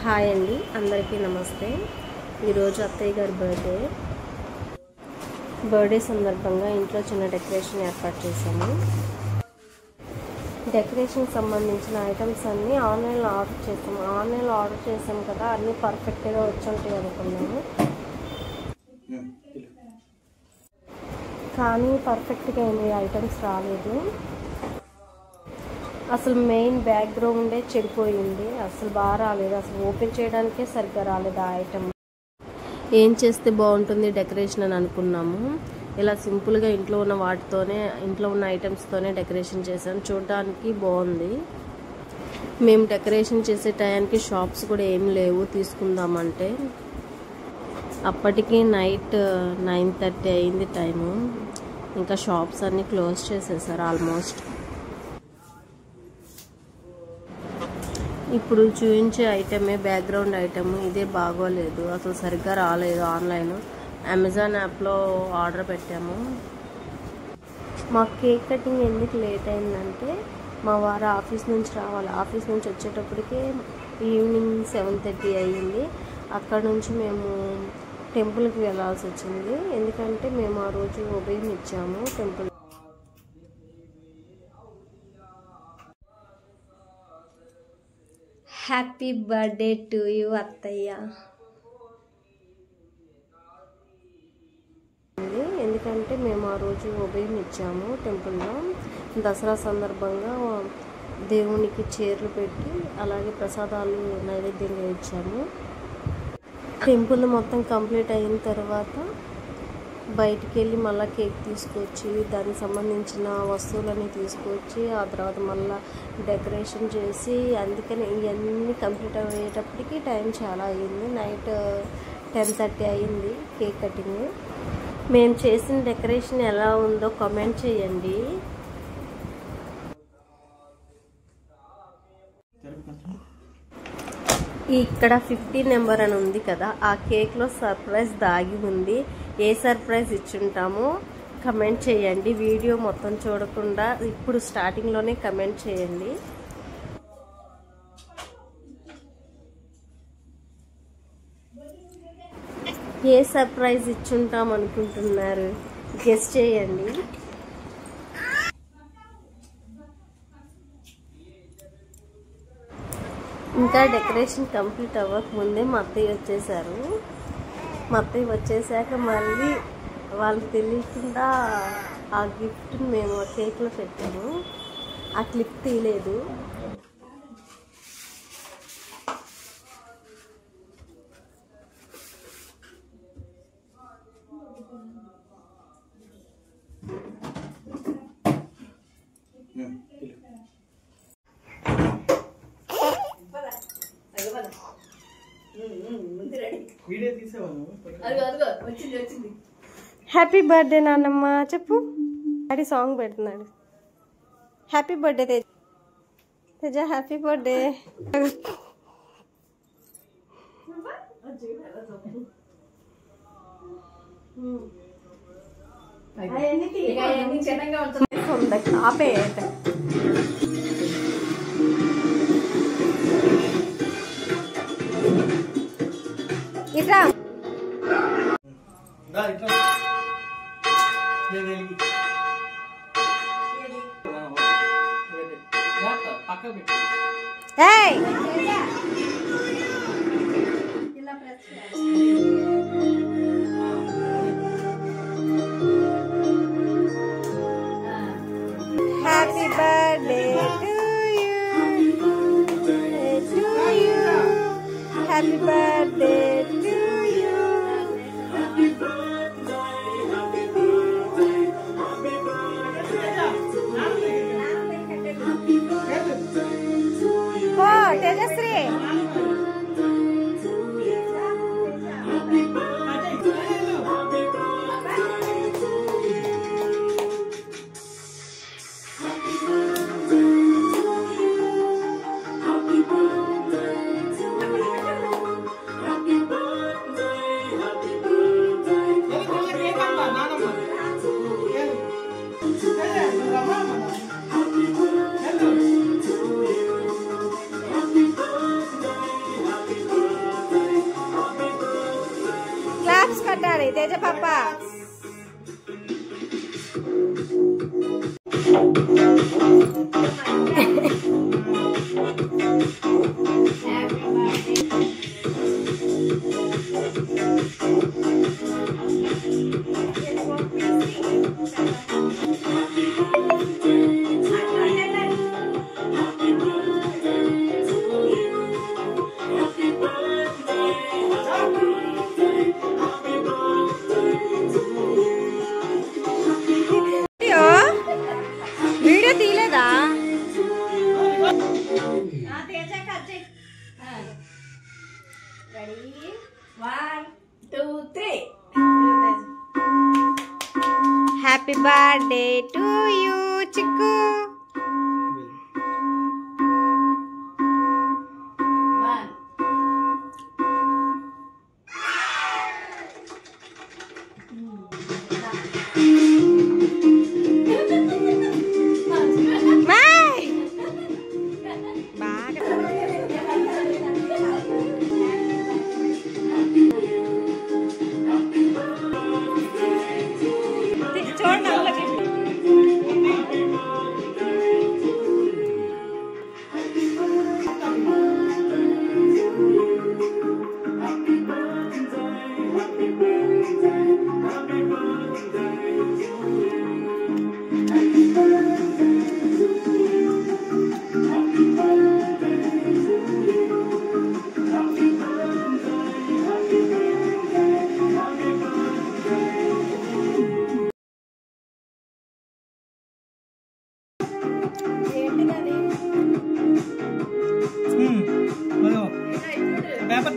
Hi అండి, అందరికీ నమస్తే. ఈరోజు అత్తయ్య గారి బర్త్డే సందర్భంగా ఇంట్లో చిన్న డెకరేషన్ ఏర్పాటు చేశాము. డెకరేషన్ సంబంధించిన ఐటమ్స్ అన్నీ ఆన్లైన్లో ఆర్డర్ చేసాము కదా, అన్నీ పర్ఫెక్ట్గా వచ్చుంటాయి అనుకున్నాము. కానీ పర్ఫెక్ట్గా ఏమి ఐటమ్స్ రాలేదు. అసలు మెయిన్ బ్యాక్గ్రౌండే చెడిపోయింది, అసలు బాగా రాలేదు. అసలు ఓపెన్ చేయడానికే సరిగ్గా రాలేదు ఆ ఐటమ్. ఏం చేస్తే బాగుంటుంది డెకరేషన్ అని అనుకున్నాము. ఇలా సింపుల్గా ఇంట్లో ఉన్న ఐటమ్స్తోనే డెకరేషన్ చేశాను. చూడడానికి బాగుంది. మేము డెకరేషన్ చేసే టయానికి షాప్స్ కూడా ఏం లేవు తీసుకుందామంటే. అప్పటికి నైట్ 9:30 అయింది టైము. ఇంకా షాప్స్ అన్నీ క్లోజ్ చేసేసారు ఆల్మోస్ట్. ఇప్పుడు చూపించే ఐటమే బ్యాక్గ్రౌండ్ ఐటమ్. ఇదే బాగోలేదు, అసలు సరిగ్గా రాలేదు. ఆన్లైన్ అమెజాన్ యాప్లో ఆర్డర్ పెట్టాము. మాకు కేక్ కటింగ్ ఎందుకు లేట్ అయిందంటే, మా వారు ఆఫీస్ నుంచి రావాలి. ఆఫీస్ నుంచి వచ్చేటప్పటికే ఈవినింగ్ 7:30 అయ్యింది. అక్కడ నుంచి మేము టెంపుల్కి వెళ్ళాల్సి వచ్చింది. ఎందుకంటే మేము ఆ రోజు ఉదయం ఇచ్చాము temple. Happy birthday to you అత్తయ్య. ఎందుకంటే మేము ఆ రోజు ఉదయం ఇచ్చాము టెంపుల్లో. దసరా సందర్భంగా దేవునికి చీరలు పెట్టి అలాగే ప్రసాదాలు నైవేద్యంగా ఇచ్చాము. టెంపుల్ మొత్తం కంప్లీట్ అయిన తర్వాత బయటికి వెళ్ళి మళ్ళీ కేక్ తీసుకొచ్చి దానికి సంబంధించిన వస్తువులన్నీ తీసుకొచ్చి ఆ తర్వాత మళ్ళీ డెకరేషన్ చేసి, అందుకని ఇవన్నీ కంప్లీట్ అయ్యేటప్పటికి టైం చాలా అయ్యింది. నైట్ 10:30 అయ్యింది కేక్ కటింగ్. మేము చేసిన డెకరేషన్ ఎలా ఉందో కామెంట్ చేయండి. ఇక్కడ 50 నెంబర్ అని ఉంది కదా, ఆ కేక్లో సర్ప్రైజ్ దాగి ఉంది. ఏ సర్ప్రైజ్ ఇచ్చుంటామో కమెంట్ చేయండి. వీడియో మొత్తం చూడకుండా ఇప్పుడు స్టార్టింగ్లోనే కమెంట్ చేయండి. ఏ సర్ప్రైజ్ ఇచ్చుంటాం అనుకుంటున్నారు? గెస్ చేయండి. ఇంకా డెకరేషన్ కంప్లీట్ అవ్వకముందే మా అత్తయ్య వచ్చేసారు. మా అత్తయ్య వచ్చేసాక మళ్ళీ వాళ్ళకి తెలియకుండా ఆ గిఫ్ట్ని మేము కేక్లో పెట్టాము. ఆ క్లిప్ తీయలేదు. హ్యాపీ బర్త్డే నాన్నమ్మ చెప్పు. డాడీ సాంగ్ పెడుతున్నాడు. Happy birthday Teja, happy birthday. ఆపే ఇట్లా happy birthday to you, happy birthday to you. Tejashri Happy box కట్టాలి తేజ పాప. వీడియో తీయలేదా? Happy birthday to you Chikku. Paper